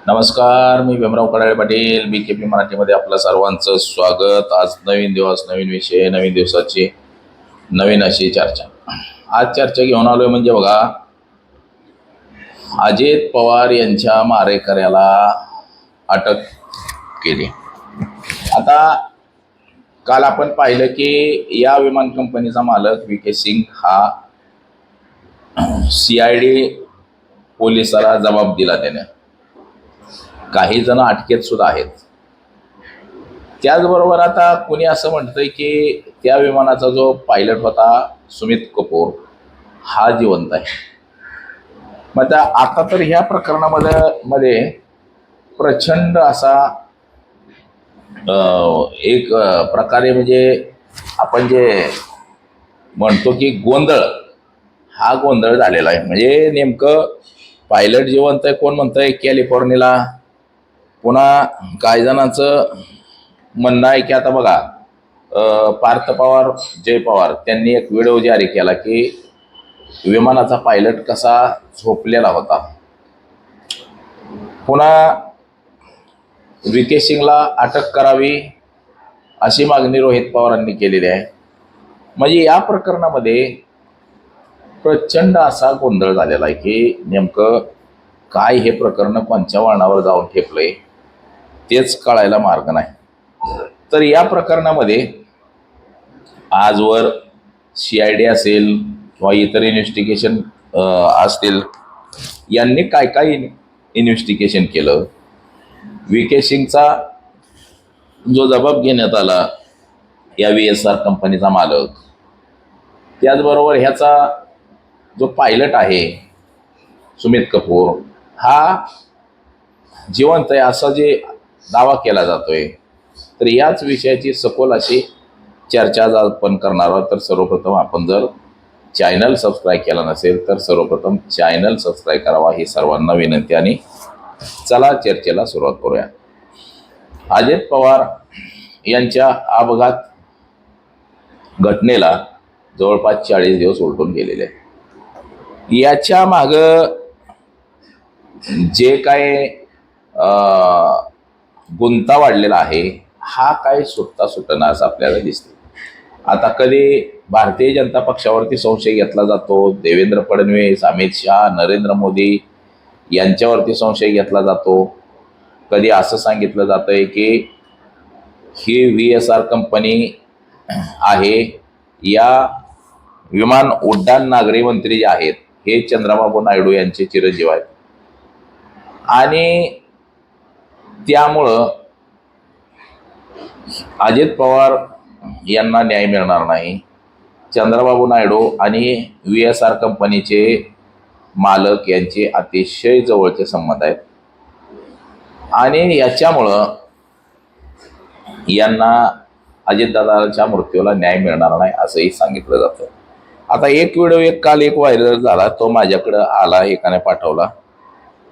नमस्कार, मी भीमराव कडाळे पाटील, BKP मराठीमध्ये आपलं सर्वांचं स्वागत. आज नवीन दिवस, नवीन विषय, नवीन दिवसाची नवीन अशी चर्चा. आज चर्चा घेऊन आलोय म्हणजे बघा, अजित पवार यांच्या मारेकऱ्याला अटक केली. आता काल आपण पाहिलं की या विमान कंपनीचा मालक VK सिंग हा CID पोलिसाला जबाब दिला त्याने. काही जण अटकेत सुद्धा आहेत. त्याचबरोबर आता कोणी असं म्हणतंय की त्या विमानाचा जो पायलट होता सुमित कपूर हा जिवंत आहे. मग आता तर ह्या प्रकरणामध्ये प्रचंड असा एक प्रकारे म्हणजे आपण जे म्हणतो की गोंधळ, हा गोंधळ झालेला आहे. म्हणजे नेमकं पायलट जिवंत आहे कोण म्हणतंय कॅलिफोर्नियाला, पुन्हा काही जणांचं म्हणणं आहे की आता बघा पार्थ पवार, जय पवार त्यांनी एक व्हिडिओ जारी केला की विमानाचा पायलट कसा झोपलेला होता. पुन्हा VK सिंगला अटक करावी अशी मागणी रोहित पवारांनी केलेली आहे. म्हणजे या प्रकरणामध्ये प्रचंड असा गोंधळ झालेला आहे की नेमकं काय हे प्रकरण कोणत्या वळणावर जाऊन ठेपलंय तेच कळायला मार्ग नाही. तर या प्रकरणामध्ये आजवर CID असेल किंवा इतर इन्व्हेस्टिगेशन असतील, यांनी काय काय इन्व्हेस्टिगेशन केलं, VK सिंगचा जो जबाब घेण्यात आला या VSR कंपनीचा मालक, त्याचबरोबर ह्याचा जो पायलट आहे सुमित कपूर हा जिवंत आहे असा जे दावा केला जातोय, तर याच विषयाची सखोल अशी चर्चा आज आपण करणार आहोत. तर सर्वप्रथम आपण जर चॅनल सबस्क्राईब केला नसेल तर सर्वप्रथम चॅनल सबस्क्राईब करावा ही सर्वांना विनंती. आणि चला चर्चेला सुरुवात करूया. अजित पवार यांच्या अपघात घटनेला जवळपास 40 दिवस उलटून गेलेले आहेत. याच्या माग जे काय गुंता वाढलेला आहे हा काय सुटना असं आपल्याला दिसते. आता कधी भारतीय जनता पक्षावरती संशय घेतला जातो, देवेंद्र फडणवीस, अमित शहा, नरेंद्र मोदी यांच्यावरती संशय घेतला जातो. कधी असं सांगितलं जातंय की ही VSR कंपनी आहे, या विमान उड्डाण नागरी मंत्री जे आहेत हे चंद्रबाबू नायडू यांचे चिरंजीव आहेत आणि त्यामुळं अजित पवार यांना न्याय मिळणार नाही. चंद्रबाबू नायडू आणि VSR कंपनीचे मालक यांचे अतिशय जवळचे संबंध आहेत आणि याच्यामुळं यांना अजितदादांच्या मृत्यूला न्याय मिळणार नाही असंही सांगितलं जातं. आता एक व्हिडिओ काल व्हायरल झाला, तो माझ्याकडं आला, एकाने पाठवला.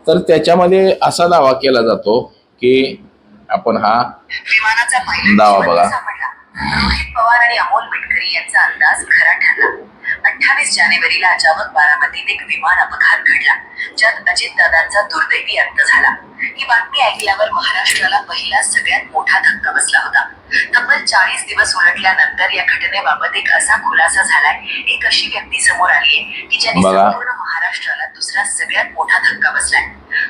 तर त्याच्यामध्ये असा दावा केला जातो की आपण हा दावा बघा. रोहित पवार आणि अमोल मिटकरी यांचा अंदाज खरा ठरला. 28 जानेवारीला अचानक बारामतीत एक विमान अपघात घडला ज्यात अजितदादांचा दुर्दैवी अंत झाला. ही बातमी ऐकल्यावर महाराष्ट्राला पहिला सगळ्यात मोठा धक्का बसला होता. तब्बल 40 दिवस उलटल्यानंतर या घटनेबाबत एक असा खुलासा झालाय, एक अशी व्यक्ती समोर आली आहे की ज्याने संपूर्ण महाराष्ट्राला दुसरा सगळ्यात मोठा धक्का बसलाय.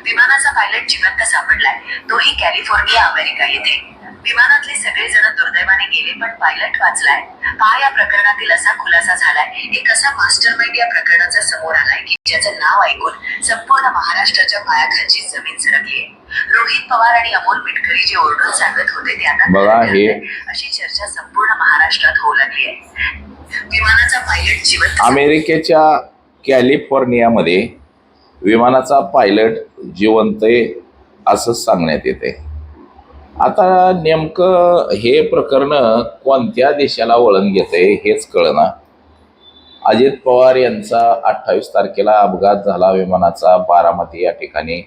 विमानाचा पायलट जिवंत सापडलाय, तोही कॅलिफोर्निया, अमेरिका येथे. विमानातले सगळे जण दुर्दैवाने गेले पण पायलट वाचलाय. पहा या प्रकरणातील असा खुलासा झालाय, एक असा मास्टरमाइंड या प्रकरणाचा समोर आलाय की ज्याचं नाव ऐकून संपूर्ण महाराष्ट्राच्या पायाखालची जमीन सरकली. रोहित पवार आणि अमोल मिटकरी जे ओरडून सांगत होते ते आता बघा, हे अशी चर्चा संपूर्ण महाराष्ट्रात होऊ लागली आहे. विमानाचा पायलट जिवंत. अमेरिकेच्या कॅलिफोर्नियामध्ये विमानाचा पायलट जिवंत आहे असं सांगण्यात येते. आता नेमकं हे प्रकरण कोणत्या देशाला वळण घेतंय हेच कळना. अजित पवार यांचा 28 तारखेला अपघात झाला विमानाचा बारामती या ठिकाणी.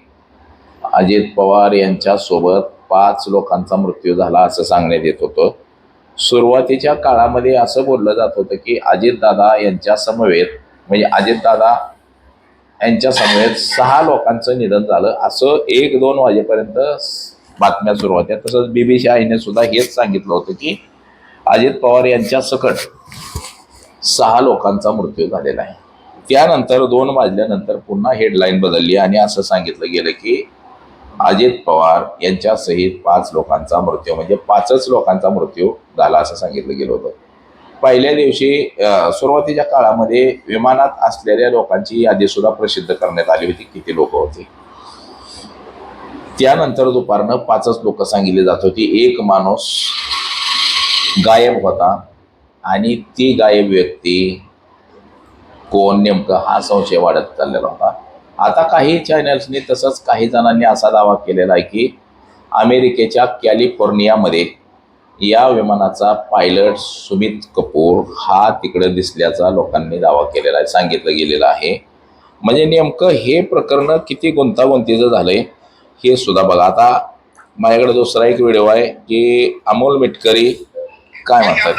अजित पवार यांच्यासोबत 5 लोकांचा मृत्यू झाला असं सांगण्यात येत होतं. सुरुवातीच्या काळामध्ये असं बोललं जात होतं की अजितदादा यांच्या समवेत, म्हणजे अजितदादा यांच्या समवेत 6 लोकांचं निधन झालं असं 1-2 वाजेपर्यंत बातम्या सुरू होत्या. तसंच BBC आयने सुद्धा हेच सांगितलं होतं की अजित पवार यांच्या सकट 6 लोकांचा मृत्यू झालेला आहे. त्यानंतर 2 वाजल्यानंतर पुन्हा हेडलाईन बदलली आणि असं सांगितलं गेलं की अजित पवार यांच्या सहित 5 लोकांचा मृत्यू, म्हणजे 5च लोकांचा मृत्यू झाला असं सांगितलं गेलं होतं. पहिल्या दिवशी सुरुवातीच्या काळामध्ये विमानात असलेल्या लोकांची यादी सुद्धा प्रसिद्ध करण्यात आली होती, किती लोक होते. त्यानंतर दुपारनं 5च लोक सांगितली जात होती. एक माणूस गायब होता आणि ती गायब व्यक्ती कोण नेमकं हा संशय वाढत चाललेला होता. आता काही चॅनल्सनी तसंच काही जणांनी असा दावा केलेला आहे की अमेरिकेच्या कॅलिफोर्नियामध्ये या विमानाचा पायलट सुमित कपूर हा तिकडे दिसल्याचा लोकांनी दावा केलेला आहे, सांगितलं गेलेलं आहे. म्हणजे नेमकं हे प्रकरण किती गुंतागुंतीचं झालंय हे सुद्धा बघा. आता माझ्याकडे दुसरा एक व्हिडिओ आहे की अमोल मिटकरी काय म्हणतात.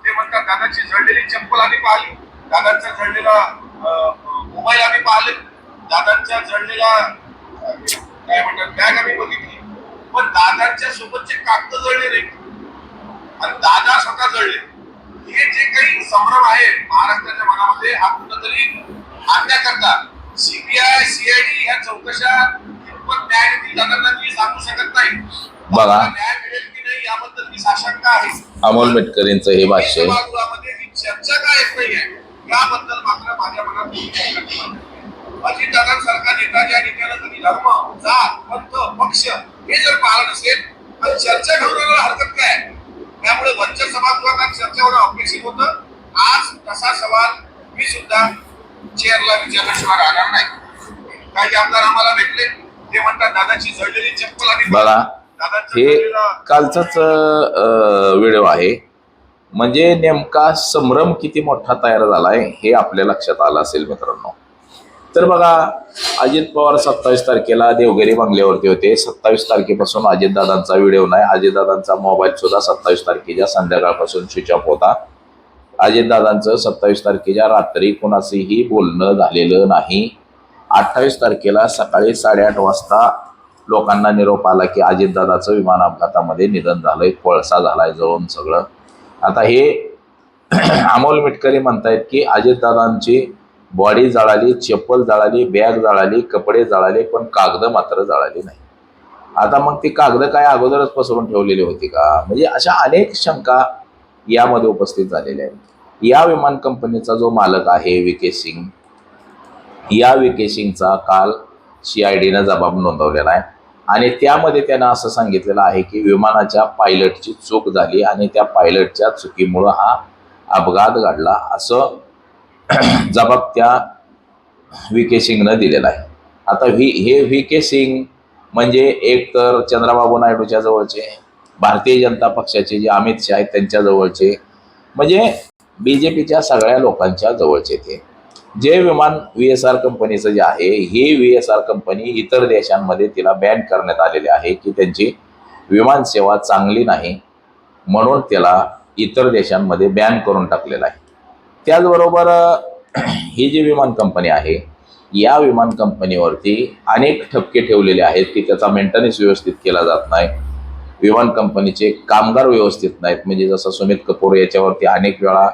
ते म्हणतात दादाची जळलेली चप्पल आम्ही पाहिली, दादांचा जळलेला मोबाईल आम्ही पाहिले, दादांचा जळलेला काय म्हणतात बॅग आम्ही बघितली, पण दादांच्या सोबतचे कागद जळले नाही आणि दादा स्वतः जळले. हे जे काही संभ्रम आहे महाराष्ट्राच्या मनामध्ये हा कुठंतरी आणण्याकरता सीबीआय सीआयडी ह्या चौकशा कितपत न्याय देतील दादांना मी सांगू शकत नाही. बघा न्याय मिळेल की नाही याबद्दल मी साशंक आहे. अमोल मिटकरींचं हे भाष्य आहे. सभागृहामध्ये ही चर्चा का येत नाहीये याबद्दल मात्र माझ्या मनात अजितदादांसारखा नेता ज्या नेत्याला कधी धर्म जात पंथ पक्ष हे जर पाहिलं नसेल तर चर्चा ठेवण्याला हरकत काय. त्यामुळे वंचित सभागृहात चर्चा होणं अपेक्षित होतं. आज तसा सवाल मी सुद्धा चेअरला विचारल्याशिवाय राहणार नाही. काही आमदार आम्हाला भेटले, ते म्हणतात दादाची जळलेली चप्पल आणि बघा हे कालचाच व्हिडिओ आहे. म्हणजे नेमका संभ्रम किती मोठा तयार झालाय हे आपल्या लक्षात आलं असेल मित्रांनो. तर बघा अजित पवार 27 तारखेला देवगिरी बंगल्यावरती होते. 27 तारखेपासून अजितदादांचा व्हिडिओ नाही. अजितदादांचा मोबाईल सुद्धा 27 तारखेच्या संध्याकाळपासून स्विच ऑफ होता. अजितदादांचं 27 तारखेच्या रात्री कोणाशीही बोलणं झालेलं नाही. 28 तारखेला सकाळी 8:30 वाजता लोकांना निरोप आला की अजितदादाचं विमान अपघातामध्ये निधन झालंय, कोळसा झालाय जळून सगळं. आता हे अमोल मिटकरी म्हणतायत की अजितदादांची बॉडी जळाली, चप्पल जळाली, बॅग जळाली, कपडे जळाले, पण कागद मात्र जळाली नाही. आता मग ती कागद काय अगोदरच पसरून ठेवलेली होती का? म्हणजे अशा अनेक शंका यामध्ये उपस्थित झालेल्या आहेत. या विमान कंपनीचा जो मालक आहे VK सिंग, या VK सिंगचा काल CIDनं जबाब नोंदवलेला आहे आणि त्यामध्ये त्यानं असं सांगितलेलं आहे की विमानाच्या पायलटची चूक झाली आणि त्या पायलटच्या चुकीमुळं हा अपघात घडला असं जबाब त्या VK सिंगनं दिलेला आहे. आता हे VK सिंग म्हणजे एक तर चंद्राबाबू नायडूच्या जवळचे, भारतीय जनता पक्षाचे जे अमित शहा आहेत त्यांच्या जवळचे, म्हणजे BJPच्या सगळ्या लोकांच्या जवळचे ते. जे विमान VSR कंपनीचं जे आहे हे VSR कंपनी इतर देशांमध्ये तिला बॅन करण्यात आलेले आहे की त्यांची विमानसेवा चांगली नाही म्हणून त्याला इतर देशांमध्ये बॅन करून टाकलेलं आहे. त्याचबरोबर ही जी विमान कंपनी आहे या विमान कंपनीवरती अनेक ठपके ठेवलेले आहेत की त्याचा मेंटेनन्स व्यवस्थित केला जात नाही, विमान कंपनीचे कामगार व्यवस्थित नाहीत. म्हणजे जसं सुमित कपूर याच्यावरती अनेक वेळा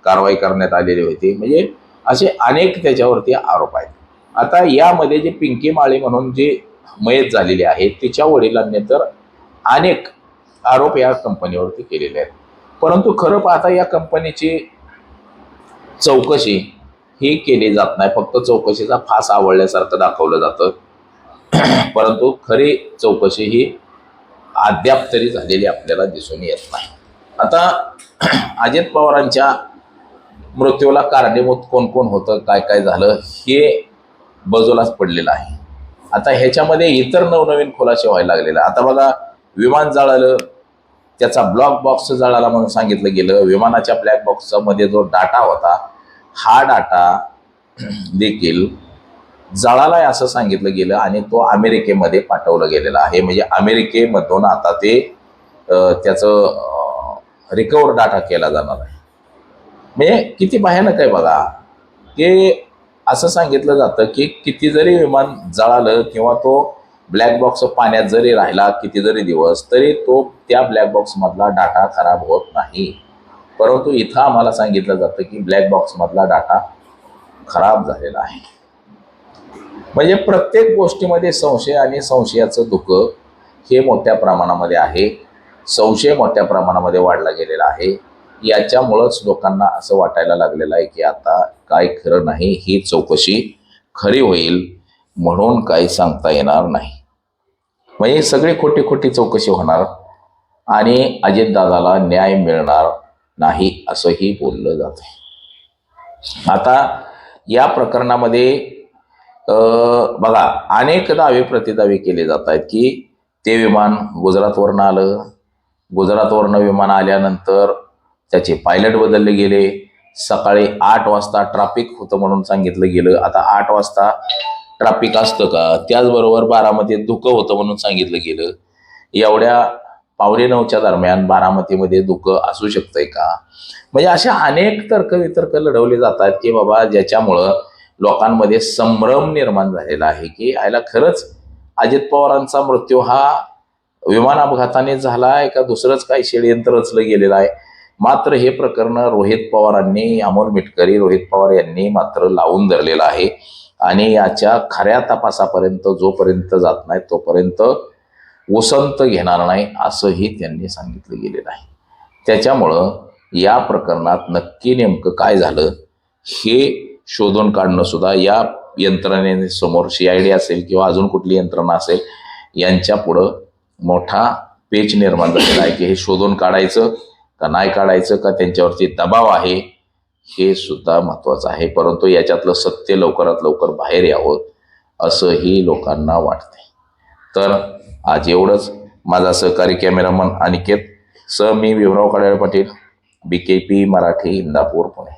कारवाई करण्यात आलेली होती. म्हणजे असे अनेक त्याच्यावरती आरोप आहेत. आता यामध्ये जे पिंकी माळी म्हणून जी मयत झालेली आहे तिच्या वडिलांनी तर अनेक आरोप या कंपनीवरती केलेले आहेत. परंतु खरं पाहता या कंपनीची चौकशी ही केली जात नाही. फक्त चौकशीचा फास आवडल्यासारखं दाखवलं जातं, परंतु खरी चौकशी ही अद्याप तरी झालेली आपल्याला दिसून येत नाही. आता अजित पवारांच्या मृत्यूला कारणीभूत कोण कोण होतं, काय काय झालं हे बाजूलाच पडलेलं आहे. आता ह्याच्यामध्ये इतर नवनवीन खुलासे व्हायला लागलेले. आता बघा विमान जळालं, त्याचा ब्लॅक बॉक्स जळाला म्हणून सांगितलं गेलं. विमानाच्या ब्लॅक बॉक्समध्ये जो डाटा होता हा डाटा देखील जळाला आहे असं सांगितलं गेलं आणि तो अमेरिकेमध्ये पाठवलं गेलेला आहे. म्हणजे अमेरिकेमधून आता ते त्याचं रिकवर डाटा केला जाणार आहे. म्हणजे किती भयानक आहे बघा की असं सांगितलं जातं की किती जरी विमान जळालं किंवा तो ब्लॅक बॉक्स पाण्यात जरी राहिला किती जरी दिवस, तरी तो त्या ब्लॅक बॉक्समधला डाटा खराब होत नाही. परंतु इथं आम्हाला सांगितलं जातं की ब्लॅक बॉक्समधला डाटा खराब झालेला आहे. म्हणजे प्रत्येक गोष्टीमध्ये संशय आणि संशयाचं धुकं हे मोठ्या प्रमाणामध्ये आहे. संशय मोठ्या प्रमाणामध्ये वाढला गेलेला आहे. याच्यामुळंच लोकांना असं वाटायला लागलेलं आहे की आता काय खरं नाही, ही चौकशी खरी होईल म्हणून काही सांगता येणार नाही. म्हणजे सगळी खोटी खोटी चौकशी होणार आणि अजितदादाला न्याय मिळणार नाही असंही बोललं जात आहे. आता या प्रकरणामध्ये बघा, अनेक दावे प्रतिदावे केले जात आहेत की ते विमान गुजरातवरनं आलं, गुजरातवरनं विमान आल्यानंतर त्याचे पायलट बदलले गेले, सकाळी 8 वाजता ट्रॅफिक होतं म्हणून सांगितलं गेलं. आता 8 वाजता ट्रॅफिक असतं का? त्याचबरोबर बारामतीत धुकं होतं म्हणून सांगितलं गेलं. एवढ्या 8:45च्या दरम्यान बारामतीमध्ये धुकं असू शकतंय का? म्हणजे अशा अनेक तर्कवितर्क लढवले जातात की बाबा ज्याच्यामुळं लोकांमध्ये संभ्रम निर्माण झालेला आहे की याला खरंच अजित पवारांचा मृत्यू हा विमान अपघाताने झाला आहे का दुसरंच काही षडयंत्र रचलं गेलेलं आहे. मात्र हे प्रकरण रोहित पवारांनी, अमोल मिटकरी, रोहित पवार यांनी मात्र लावून धरलेलं आहे आणि याच्या खऱ्या तपासापर्यंत जोपर्यंत जात नाही तोपर्यंत उसंत घेणार नाही असंही त्यांनी सांगितलं गेलेलं आहे. त्याच्यामुळं या प्रकरणात नक्की नेमकं काय झालं हे शोधून काढणं सुद्धा या यंत्रणेसमोर, CID असेल किंवा अजून कुठली यंत्रणा असेल, यांच्या पुढं मोठा पेच निर्माण झालेला आहे की हे शोधून काढायचं का नाही काढायचं, का त्यांच्यावरती दबाव आहे, हे सुद्धा महत्त्वाचं आहे. परंतु याच्यातलं सत्य लवकरात लवकर बाहेर यावं असंही लोकांना वाटते. तर आज एवढंच. माझा सहकारी कॅमेरामन अनिकेत, मी भीमराव कडाळे पाटील, BKP मराठी, इंदापूर, पुणे.